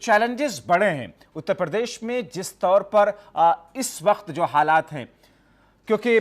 Challenges बड़े हैं उत्तर प्रदेश में जिस तौर पर इस वक्त जो हालात हैं, क्योंकि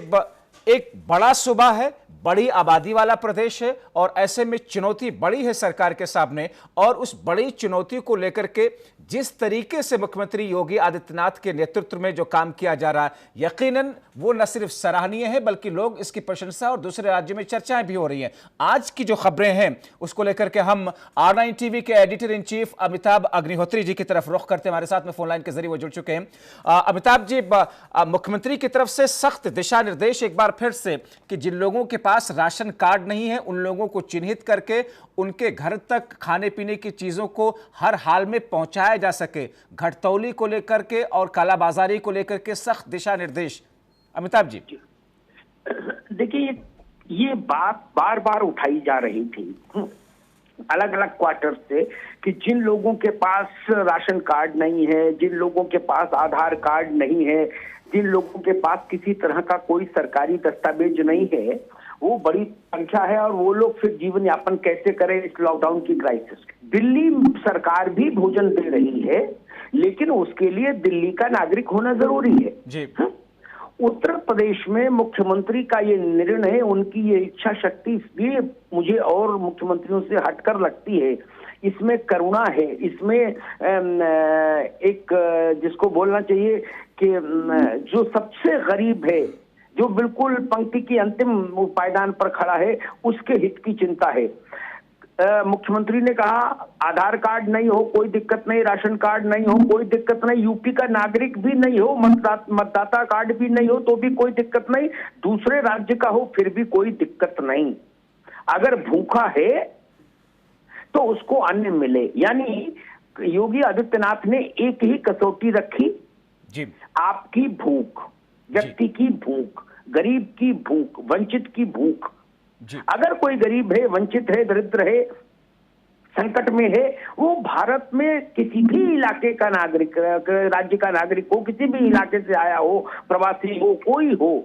एक बड़ा सूबा है, बड़ी आबादी वाला प्रदेश है और ऐसे में चुनौती बड़ी है सरकार के सामने। और उस बड़ी चुनौती को लेकर के जिस तरीके से मुख्यमंत्री योगी आदित्यनाथ के नेतृत्व में जो काम किया जा रहा है, यकीनन वो न सिर्फ सराहनीय है बल्कि लोग इसकी प्रशंसा और दूसरे राज्यों में चर्चाएं भी हो रही हैं। आज की जो खबरें हैं उसको लेकर के हम R9 टीवी के editor in chief Amitabh Agnihotri ji की तरफ रुख करते हैं। हमारे साथ में फोन लाइन के जरिए वो जुड़ चुके हैं। अमिताभ जी, मुख्यमंत्री की तरफ से सख्त दिशा निर्देश एक बार फिर से कि जिन लोगों के पास राशन कार्ड नहीं है उन लोगों को चिन्हित करके उनके घर तक खाने पीने की चीजों को हर हाल में पहुंचाया जा सके, घटतौली को लेकर के और कालाबाजारी को लेकर के सख्त दिशा निर्देश। अमिताभ जी, देखिए, ये बात बार बार उठाई जा रही थी अलग अलग क्वार्टर से कि जिन लोगों के पास राशन कार्ड नहीं है, जिन लोगों के पास आधार कार्ड नहीं है, जिन लोगों के पास किसी तरह का कोई सरकारी दस्तावेज नहीं है, वो बड़ी संख्या है और वो लोग फिर जीवन यापन कैसे करें इस लॉकडाउन की क्राइसिस। दिल्ली सरकार भी भोजन दे रही है, लेकिन उसके लिए दिल्ली का नागरिक होना जरूरी है जी। उत्तर प्रदेश में मुख्यमंत्री का ये निर्णय, उनकी ये इच्छा शक्ति इसलिए मुझे और मुख्यमंत्रियों से हटकर लगती है। इसमें करुणा है, इसमें एक जिसको बोलना चाहिए कि जो सबसे गरीब है, जो बिल्कुल पंक्ति की अंतिम पायदान पर खड़ा है, उसके हित की चिंता है। मुख्यमंत्री ने कहा आधार कार्ड नहीं हो कोई दिक्कत नहीं, राशन कार्ड नहीं हो कोई दिक्कत नहीं, यूपी का नागरिक भी नहीं हो, मतदाता कार्ड भी नहीं हो तो भी कोई दिक्कत नहीं, दूसरे राज्य का हो फिर भी कोई दिक्कत नहीं, अगर भूखा है तो उसको अन्न मिले। यानी योगी आदित्यनाथ ने एक ही कसौटी रखी जी, आपकी भूख, व्यक्ति की भूख, गरीब की भूख, वंचित की भूख। अगर कोई गरीब है, वंचित है, दरिद्र है, संकट में है, वो भारत में किसी भी इलाके का नागरिक, राज्य का नागरिक हो, किसी भी इलाके से आया हो, प्रवासी हो, कोई हो,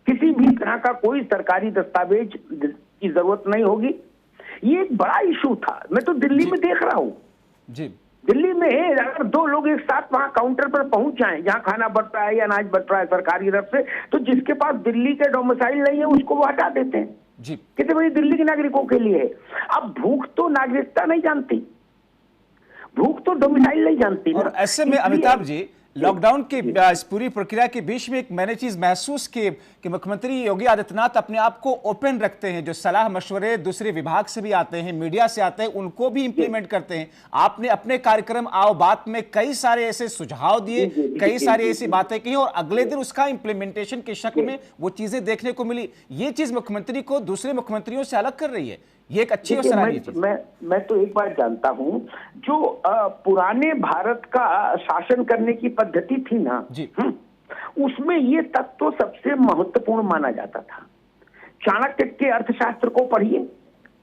किसी भी तरह का कोई सरकारी दस्तावेज की जरूरत नहीं होगी। ये एक बड़ा इशू था। मैं तो दिल्ली में देख रहा हूँ जी, दिल्ली में अगर दो लोग एक साथ वहां काउंटर पर पहुंच जाएं जहां खाना बट रहा है या अनाज बट रहा है सरकारी तरफ से, तो जिसके पास दिल्ली के डोमिसाइल नहीं है उसको वो हटा देते हैं जी। कितने बड़ी दिल्ली के नागरिकों के लिए है। अब भूख तो नागरिकता नहीं जानती, भूख तो डोमिसाइल नहीं जानती। और ऐसे में अमिताभ जी, लॉकडाउन की इस पूरी प्रक्रिया के बीच में एक मैंने चीज महसूस की कि मुख्यमंत्री योगी आदित्यनाथ अपने आप को ओपन रखते हैं, जो सलाह मशवरे दूसरे विभाग से भी आते हैं, मीडिया से आते हैं, उनको भी इंप्लीमेंट करते हैं। आपने अपने कार्यक्रम आओ बात में कई सारे ऐसे सुझाव दिए, कई सारी ऐसी बातें की और अगले दिन उसका इंप्लीमेंटेशन की शक्ल में वो चीजें देखने को मिली। ये चीज मुख्यमंत्री को दूसरे मुख्यमंत्रियों से अलग कर रही है, ये एक अच्छी और सराहनीय चीज। मैं तो एक बात जानता हूं, जो पुराने भारत का शासन करने की पद्धति थी ना जी, उसमें ये तत्व तो सबसे महत्वपूर्ण माना जाता था। चाणक्य के अर्थशास्त्र को पढ़िए,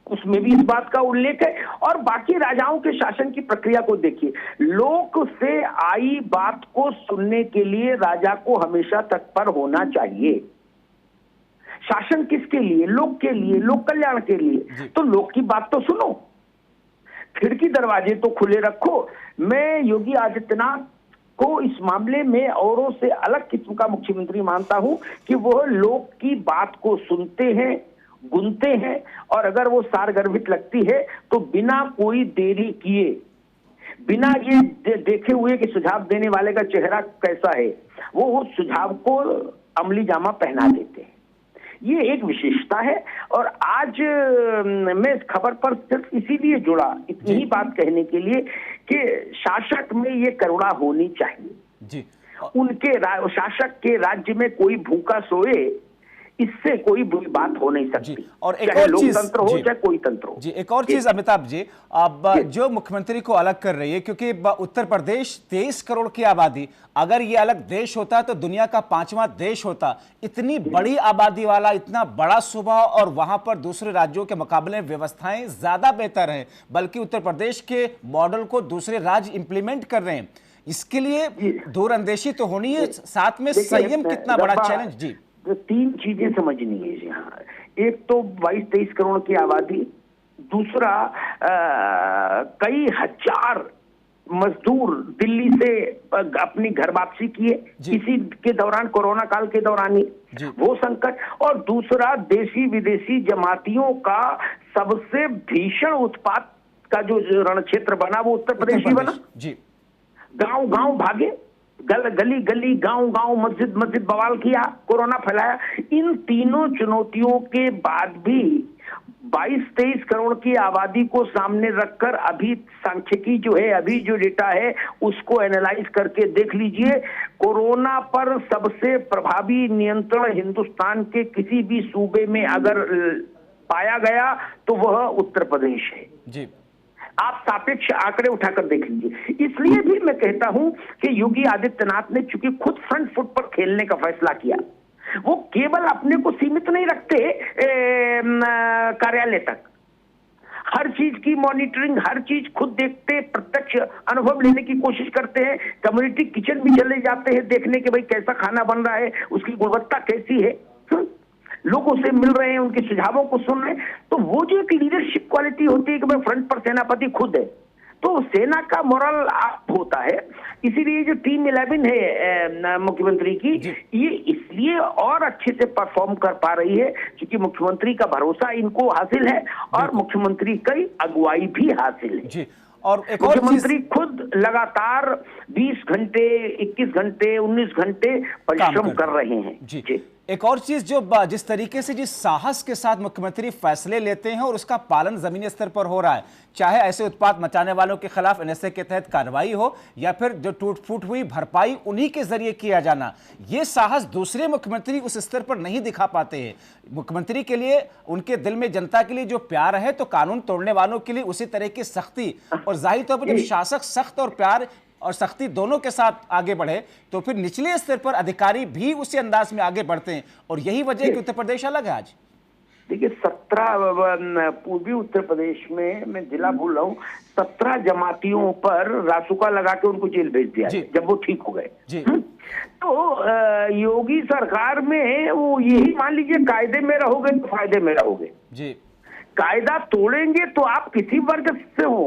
उसमें भी इस बात का उल्लेख है, और बाकी राजाओं के शासन की प्रक्रिया को देखिए। लोक से आई बात को सुनने के लिए राजा को हमेशा तत्पर होना चाहिए। शासन किसके लिए? लोक के लिए, लोक कल्याण के लिए। तो लोक की बात तो सुनो, खिड़की दरवाजे तो खुले रखो। मैं योगी आदित्यनाथ को इस मामले में औरों से अलग किस्म का मुख्यमंत्री मानता हूं कि वह लोक की बात को सुनते हैं, गुनते हैं, और अगर वो सारगर्भित लगती है तो बिना कोई देरी किए, बिना ये देखे हुए कि सुझाव देने वाले का चेहरा कैसा है, वो उस सुझाव को अमली जामा पहना देते हैं। ये एक विशेषता है। और आज मैं इस खबर पर सिर्फ इसीलिए जुड़ा, इतनी ही बात कहने के लिए कि शासक में ये करुणा होनी चाहिए जी। उनके शासक के राज्य में कोई भूखा सोए, इससे कोई बुरी बात हो नहीं सकती। और एक और चीज लोकतंत्र हो चाहे कोई तंत्र हो जी, एक और चीज अमिताभ जी, अब जो मुख्यमंत्री को अलग कर रही है, क्योंकि उत्तर प्रदेश 23 करोड़ की आबादी, अगर ये अलग देश होता तो दुनिया का 5वां देश होता। इतनी बड़ी आबादी वाला इतना बड़ा सूबा और वहां पर दूसरे राज्यों के मुकाबले व्यवस्थाएं ज्यादा बेहतर है, बल्कि उत्तर प्रदेश के मॉडल को दूसरे राज्य इंप्लीमेंट कर रहे हैं। इसके लिए दूरअंदेशी तो होनी है, साथ में संयम कितना बड़ा चैलेंज जी। तो तीन चीजें समझनी है यहाँ। एक तो 22-23 करोड़ की आबादी, दूसरा कई हजार मजदूर दिल्ली से अपनी घर वापसी किए इसी के दौरान, कोरोना काल के दौरान ही, वो संकट। और दूसरा, देशी विदेशी जमातियों का सबसे भीषण उत्पात का जो रण क्षेत्र बना वो उत्तर प्रदेश ही बना। गांव गांव भागे, गली गली, गांव गांव, मस्जिद मस्जिद बवाल किया, कोरोना फैलाया। इन तीनों चुनौतियों के बाद भी 22-23 करोड़ की आबादी को सामने रखकर अभी सांख्यिकी जो है, अभी जो डेटा है उसको एनालाइज करके देख लीजिए, कोरोना पर सबसे प्रभावी नियंत्रण हिंदुस्तान के किसी भी सूबे में अगर पाया गया तो वह उत्तर प्रदेश है जी। आप सापेक्ष आंकड़े उठाकर देख लीजिए। इसलिए भी मैं कहता हूं कि योगी आदित्यनाथ ने चूंकि खुद फ्रंट फुट पर खेलने का फैसला किया, वो केवल अपने को सीमित नहीं रखते कार्यालय तक, हर चीज की मॉनिटरिंग, हर चीज खुद देखते, प्रत्यक्ष अनुभव लेने की कोशिश करते हैं। कम्युनिटी किचन भी चले जाते हैं देखने के भाई कैसा खाना बन रहा है, उसकी गुणवत्ता कैसी है, लोगों से मिल रहे हैं, उनके सुझावों को सुन रहे हैं। तो वो जो एक लीडरशिप क्वालिटी होती है कि भाई फ्रंट पर सेनापति खुद है, तो सेना का मोरल अप होता है। इसीलिए जो टीम 11 है मुख्यमंत्री की, ये इसलिए और अच्छे से परफॉर्म कर पा रही है क्योंकि मुख्यमंत्री का भरोसा इनको हासिल है और मुख्यमंत्री की अगुवाई भी हासिल है जी। और एक मुख्यमंत्री खुद लगातार 20 घंटे, 21 घंटे, 19 घंटे परिश्रम कर रहे हैं जी। एक और चीज, जो जिस तरीके से जिस साहस के साथ मुख्यमंत्री फैसले लेते हैं और उसका पालन जमीनी स्तर पर हो रहा है, चाहे ऐसे उत्पात मचाने वालों के खिलाफ एनएसए के तहत कार्रवाई हो या फिर जो टूट फूट हुई भरपाई उन्हीं के जरिए किया जाना, ये साहस दूसरे मुख्यमंत्री उस स्तर पर नहीं दिखा पाते हैं। मुख्यमंत्री के लिए, उनके दिल में जनता के लिए जो प्यार है, तो कानून तोड़ने वालों के लिए उसी तरह की सख्ती, और जाहिर तौर पर जब शासक सख्त और प्यार और सख्ती दोनों के साथ आगे बढ़े तो फिर निचले स्तर पर अधिकारी भी उसी अंदाज में आगे बढ़ते हैं, और यही वजह है कि उत्तर प्रदेश अलग है आज। देखिए 17 पूर्वी उत्तर प्रदेश में, मैं जिला भूल रहा हूँ, 17 जमातियों पर रासुका लगा के उनको जेल भेज दिया जब वो ठीक हो गए। तो योगी सरकार में वो यही मान लीजिए, कायदे में रहोगे तो फायदे में रहोगे जी। कायदा तोड़ेंगे तो आप किसी वर्ग से हो,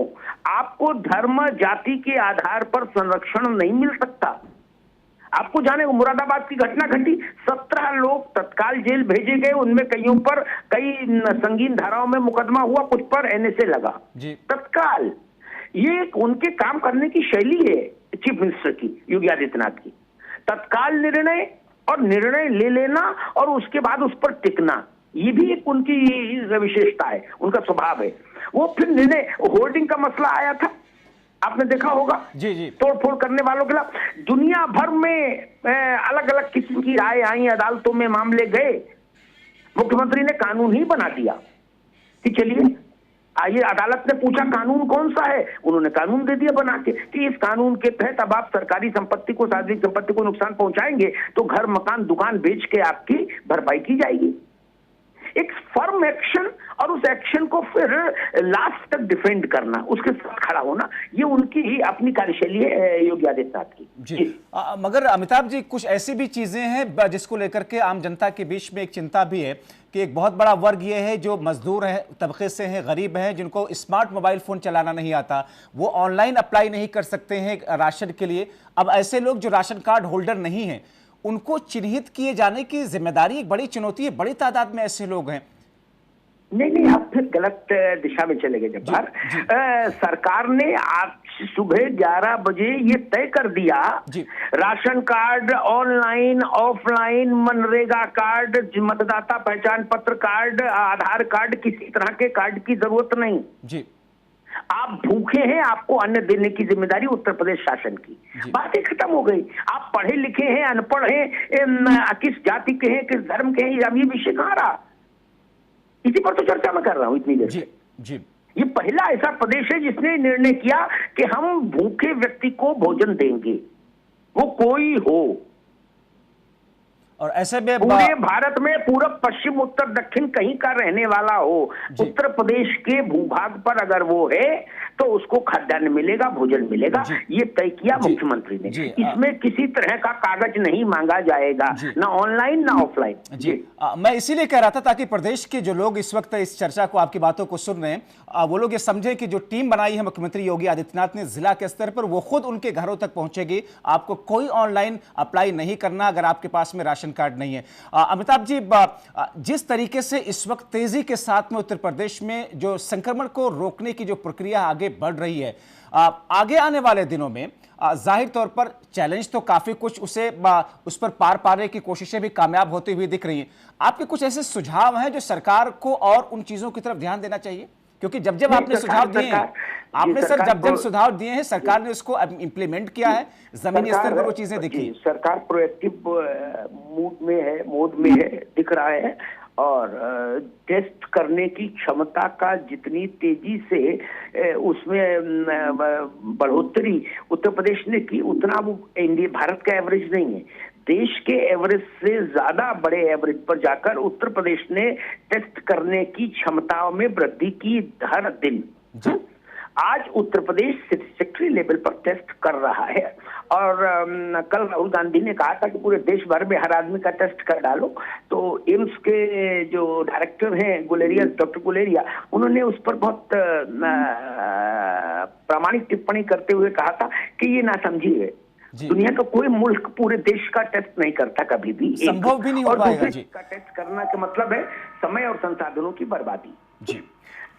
आपको धर्म जाति के आधार पर संरक्षण नहीं मिल सकता। आपको जाने को मुरादाबाद की घटना घटी, 17 लोग तत्काल जेल भेजे गए, उनमें कईयों पर कई संगीन धाराओं में मुकदमा हुआ, कुछ पर एनएसए लगा तत्काल। ये उनके काम करने की शैली है चीफ मिनिस्टर की, योगी आदित्यनाथ की, तत्काल निर्णय और निर्णय ले लेना और उसके बाद उस पर टिकना, ये भी एक उनकी विशेषता है, उनका स्वभाव है। वो फिर निर्णय, होर्डिंग का मसला आया था, आपने देखा होगा जी जी, तोड़फोड़ करने वालों के खिलाफ दुनिया भर में अलग अलग किस्म की राय आई, अदालतों में मामले गए, मुख्यमंत्री ने कानून ही बना दिया कि चलिए आइए, अदालत ने पूछा कानून कौन सा है, उन्होंने कानून दे दिया बना के कि इस कानून के तहत अब आप सरकारी संपत्ति को, सार्वजनिक संपत्ति को नुकसान पहुंचाएंगे तो घर मकान दुकान बेच के आपकी भरपाई की जाएगी। एक फर्म एक्शन, और उस एक्शन को फिर लास्ट तक डिफेंड करना, उसके साथ खड़ा होना, ये उनकी ही अपनी कार्यशैली है योगी आदित्यनाथ की जी। मगर अमिताभ जी, कुछ ऐसी भी चीजें हैं जिसको लेकर के आम जनता के बीच में एक चिंता भी है कि एक बहुत बड़ा वर्ग ये है जो मजदूर है, तबके से हैं, गरीब हैं, जिनको स्मार्ट मोबाइल फोन चलाना नहीं आता, वो ऑनलाइन अप्लाई नहीं कर सकते हैं राशन के लिए। अब ऐसे लोग जो राशन कार्ड होल्डर नहीं हैं, उनको चिन्हित किए जाने की जिम्मेदारी एक बड़ी चुनौती है, बड़ी तादाद में ऐसे लोग हैं। नहीं, आप फिर गलत दिशा में चले गए। जब्बार, सरकार ने आज सुबह 11 बजे ये तय कर दिया, ration card online, offline, MNREGA card, मतदाता पहचान पत्र कार्ड, आधार कार्ड, किसी तरह के कार्ड की जरूरत नहीं जी। आप भूखे हैं, आपको अन्न देने की जिम्मेदारी उत्तर प्रदेश शासन की, बातें खत्म हो गई। आप पढ़े लिखे हैं, अनपढ़ हैं, किस जाति के हैं, किस धर्म के हैं, अब ये विषय कहाँ रहा, इसी पर तो चर्चा मैं कर रहा हूं इतनी देर से जी। ये पहला ऐसा प्रदेश है जिसने निर्णय किया कि हम भूखे व्यक्ति को भोजन देंगे, वो कोई हो। और ऐसे में पूरे भारत में पूरब पश्चिम उत्तर दक्षिण कहीं का रहने वाला हो, उत्तर प्रदेश के भूभाग पर अगर वो है तो उसको खाद्यान्न मिलेगा, भोजन मिलेगा, ये तय किया मुख्यमंत्री ने। इसमें किसी तरह का कागज नहीं मांगा जाएगा, ना ऑनलाइन ना ऑफलाइन। जी मैं इसीलिए कह रहा था ताकि प्रदेश के जो लोग इस वक्त इस चर्चा को, आपकी बातों को सुन रहे हैं, वो लोग ये समझे कि जो टीम बनाई है मुख्यमंत्री योगी आदित्यनाथ ने जिला के स्तर पर, वो खुद उनके घरों तक पहुंचेगी। आपको कोई ऑनलाइन अप्लाई नहीं करना अगर आपके पास में राशन कार्ड नहीं है। अमिताभ जी, जिस तरीके से इस वक्त तेजी के साथ में उत्तर प्रदेश में जो संक्रमण को रोकने की जो प्रक्रिया आगे बढ़ रही है, आगे आने वाले दिनों में जाहिर तौर पर चैलेंज तो काफी कुछ उस पर पार पाने की कोशिशें भी कामयाब होती हुई दिख रही हैं। आपके कुछ ऐसे सुझाव हैं जो सरकार को और उन चीजों की तरफ ध्यान देना चाहिए? क्योंकि जब जब आपने सुझाव दिए हैं, आपने सर जब जब सुझाव दिए हैं, सरकार ने उसको इंप्लीमेंट किया है, जमीनी स्तर पर वो चीजें दिखी। सरकार प्रोएक्टिव मोड में है, दिख रहा है। और टेस्ट करने की क्षमता का जितनी तेजी से उसमें बढ़ोतरी उत्तर प्रदेश ने की, उतना वो इंडिया भारत का एवरेज नहीं है। देश के एवरेज से ज्यादा बड़े एवरेज पर जाकर उत्तर प्रदेश ने टेस्ट करने की क्षमताओं में वृद्धि की हर दिन। आज उत्तर प्रदेश सेक्टरी लेवल पर टेस्ट कर रहा है। और कल राहुल गांधी ने कहा था कि पूरे देश भर में हर आदमी का टेस्ट कर डालो। तो एम्स के जो डायरेक्टर हैं गुलेरिया, डॉक्टर गुलेरिया, उन्होंने उस पर बहुत प्रामाणिक टिप्पणी करते हुए कहा था कि ये ना समझिए, दुनिया का कोई मुल्क पूरे देश का टेस्ट नहीं करता कभी भी, संभव भी नहीं हो पाएगा जी। का टेस्ट करना का मतलब है समय और संसाधनों की बर्बादी जी।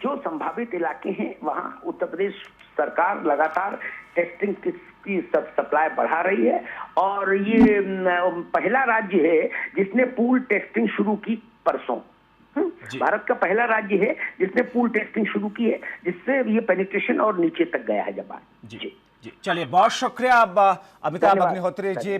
जो संभावित इलाके हैं वहां उत्तर प्रदेश सरकार लगातार टेस्टिंग की सप्लाई बढ़ा रही है। और ये पहला राज्य है जिसने पूल टेस्टिंग शुरू की परसों। भारत का पहला राज्य है जिसने पूल टेस्टिंग शुरू की है, जिससे ये पेनिट्रेशन और नीचे तक गया है जबान। जी चलिए, बहुत शुक्रिया अमिताभ अग्निहोत्री जी।